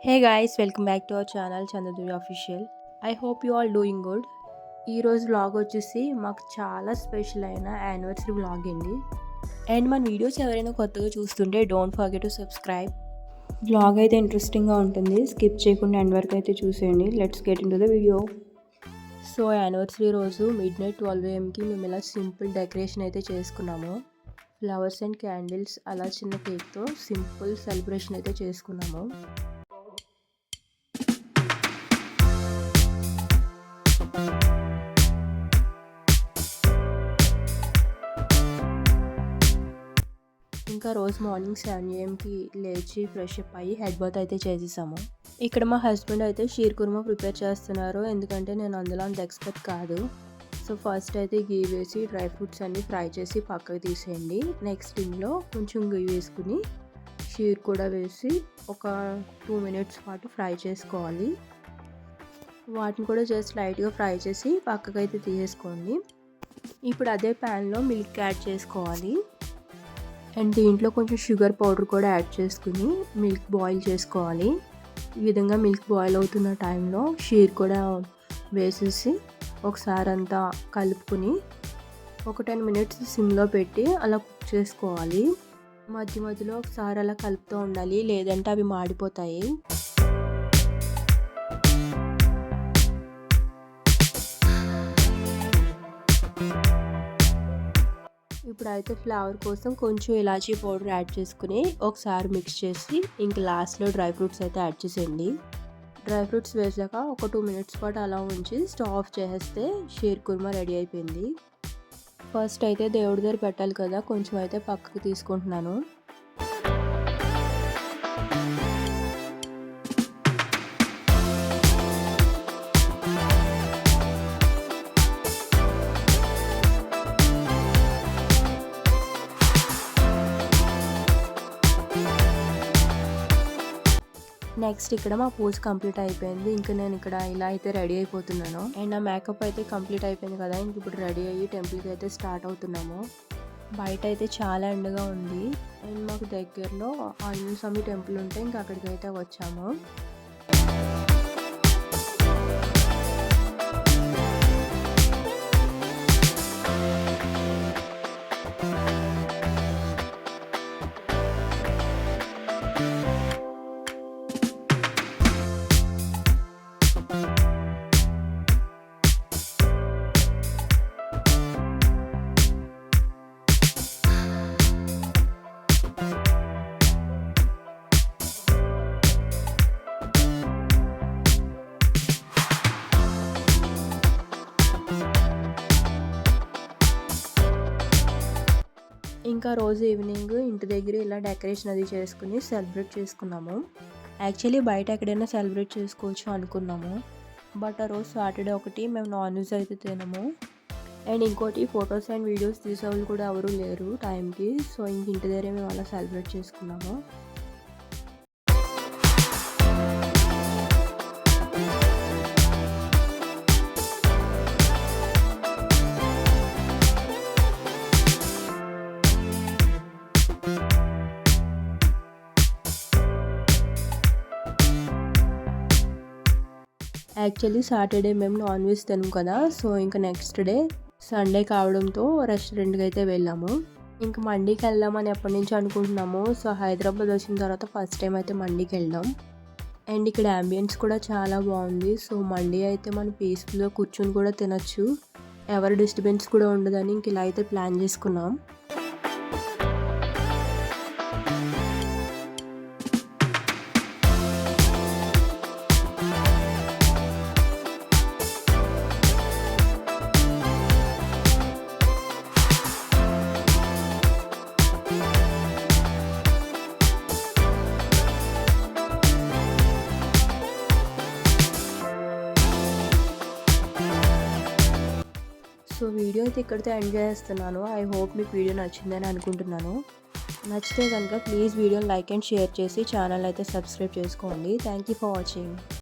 Hey guys, welcome back to our channel Chandaduri Official. I hope you all doing good. ఈ రోజు vlog వచ్చేసి మాకు చాలా special అయిన యానివర్సరీ వ్లాగ్ అండి. అండ్ మన వీడియోస్ ఎవరైనా కొత్తగా చూస్తుంటే don't forget to subscribe. Vlog అయితే ఇంట్రెస్టింగ్గా ఉంటుంది, స్కిప్ చేయకుండా ఎండ్ వరకు అయితే చూసేయండి. Let's get in to the video. So anniversary రోజు మిడ్నైట్ 12 AM మేము ఇలా సింపుల్ డెకరేషన్ అయితే చేసుకున్నాము. ఫ్లవర్స్ అండ్ క్యాండిల్స్ అలా చిన్న కేక్తో సింపుల్ సెలబ్రేషన్ అయితే చేసుకున్నాము. ఇంకా రోజు మార్నింగ్ 7 AM లేచి ఫ్రెష్ అప్ అయ్యి హెడ్ బాత్ అయితే చేసేసాము. ఇక్కడ మా హస్బెండ్ అయితే షీర్ కుర్మా ప్రిపేర్ చేస్తున్నారు, ఎందుకంటే నేను అందులో అంత ఎక్స్పర్ట్ కాదు. సో ఫస్ట్ అయితే గీ వేసి డ్రై ఫ్రూట్స్ అన్నీ ఫ్రై చేసి పక్కకు తీసేయండి. నెక్స్ట్ ఇందులో కొంచెం గీ వేసుకుని షీర్ కూడా వేసి ఒక 2 minutes పాటు ఫ్రై చేసుకోవాలి. వాటిని కూడా జస్ట్ లైట్గా ఫ్రై చేసి పక్కకు అయితే తీసేసుకోండి. ఇప్పుడు అదే ప్యాన్లో మిల్క్ యాడ్ చేసుకోవాలి. అండ్ దీంట్లో కొంచెం షుగర్ పౌడర్ కూడా యాడ్ చేసుకుని మిల్క్ బాయిల్ చేసుకోవాలి. ఈ విధంగా మిల్క్ బాయిల్ అవుతున్న టైంలో షీర్ కూడా వేసేసి ఒకసారి అంతా కలుపుకుని ఒక 10 minutes సిమ్లో పెట్టి అలా కుక్ చేసుకోవాలి. మధ్య మధ్యలో ఒకసారి అలా కలుపుతూ ఉండాలి, లేదంటే అవి మాడిపోతాయి. ఇప్పుడైతే ఫ్లేవర్ కోసం కొంచెం ఇలాచీ పౌడర్ యాడ్ చేసుకుని ఒకసారి మిక్స్ చేసి ఇంక లాస్ట్లో డ్రై ఫ్రూట్స్ అయితే యాడ్ చేసేయండి. డ్రై ఫ్రూట్స్ వేసాక ఒక 2 minutes పాటు అలా ఉంచి స్టవ్ ఆఫ్ చేసేస్తే షీర్ కుర్మా రెడీ అయిపోయింది. ఫస్ట్ అయితే దేవుడి దగ్గర పెట్టాలి కదా, కొంచెం అయితే పక్కకు తీసుకుంటున్నాను. నెక్స్ట్ ఇక్కడ మా పూజ కంప్లీట్ అయిపోయింది. ఇంకా నేను ఇక్కడ ఇలా అయితే రెడీ అయిపోతున్నాను. అండ్ నా మేకప్ అయితే కంప్లీట్ అయిపోయింది కదా, ఇంక ఇప్పుడు రెడీ అయ్యి టెంపుల్కి అయితే స్టార్ట్ అవుతున్నాము. బయట అయితే చాలా ఎండగా ఉంది. అండ్ మాకు దగ్గరలో ఆంజనేయ స్వామి టెంపుల్ ఉంటే ఇంకా అక్కడికి అయితే వచ్చాము. ఇంకా రోజు ఈవినింగ్ ఇంటి దగ్గర ఇలా డెకరేషన్ అది చేసుకుని సెలబ్రేట్ చేసుకున్నాము. యాక్చువల్లీ బయట ఎక్కడైనా సెలబ్రేట్ చేసుకోవచ్చు అనుకున్నాము, బట్ ఆ రోజు సాటర్డే ఒకటి మేము నాన్ వెజ్ అయితే తినము. అండ్ ఇంకోటి ఫొటోస్ అండ్ వీడియోస్ తీసేవాళ్ళు కూడా ఎవరు లేరు టైంకి. సో ఇంక ఇంటి దగ్గరే మేము అలా సెలబ్రేట్ చేసుకున్నాము. యాక్చువల్లీ సాటర్డే మేము నాన్ వెజ్ తినం కదా, సో ఇంకా నెక్స్ట్ డే సండే కావడంతో రెస్టారెంట్కి అయితే వెళ్ళాము. ఇంకా మండీకి వెళ్దామని ఎప్పటి నుంచి అనుకుంటున్నాము. సో హైదరాబాద్ వచ్చిన తర్వాత ఫస్ట్ టైం అయితే మండీకి వెళ్దాం. అండ్ ఇక్కడ అంబియన్స్ కూడా చాలా బాగుంది. సో మండీ అయితే మనం పీస్ఫుల్గా కూర్చొని కూడా తినచ్చు, ఎవరి డిస్టర్బెన్స్ కూడా ఉండదని ఇంక ఇలా అయితే ప్లాన్ చేసుకున్నాం. సో వీడియో అయితే ఇక్కడితో ఎండ్ చేస్తున్నాను. ఐ హోప్ మీకు వీడియో నచ్చిందని అనుకుంటున్నాను. నచ్చితే కనుక ప్లీజ్ వీడియోని లైక్ అండ్ షేర్ చేసి ఛానల్ అయితే సబ్స్క్రైబ్ చేసుకోండి. Thank you for watching.